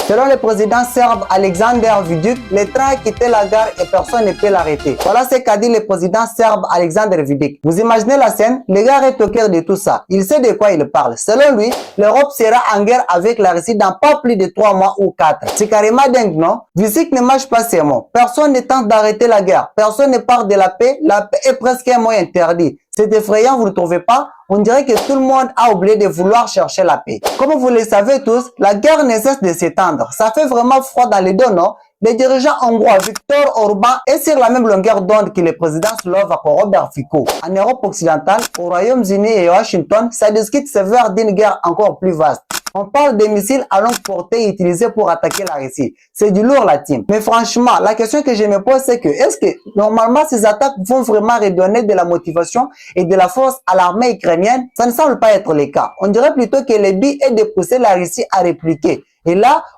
Selon le président serbe Alexander Vučić, le train a quitté la gare et personne ne peut l'arrêter. Voilà ce qu'a dit le président serbe Alexander Vučić. Vous imaginez la scène? Le gars est au cœur de tout ça. Il sait de quoi il parle. Selon lui, l'Europe sera en guerre avec la Russie dans pas plus de 3 mois ou 4. C'est carrément dingue, non? Vučić ne mâche pas ses mots. Personne ne tente d'arrêter la guerre. Personne ne parle de la paix. La paix est presque un mot interdit. C'est effrayant, vous ne trouvez pas? On dirait que tout le monde a oublié de vouloir chercher la paix. Comme vous le savez tous, la guerre ne cesse de s'étendre. Ça fait vraiment froid dans les dos, non? Le dirigeant hongrois Viktor Orban est sur la même longueur d'onde que le président slovaque Robert Fico. En Europe occidentale, au Royaume-Uni et à Washington, ça discute sévère d'une guerre encore plus vaste. On parle des missiles à longue portée utilisés pour attaquer la Russie. C'est du lourd, la team. Mais franchement, la question que je me pose, c'est que est-ce que normalement ces attaques vont vraiment redonner de la motivation et de la force à l'armée ukrainienne? Ça ne semble pas être le cas. On dirait plutôt que le but est de pousser la Russie à répliquer. Et là,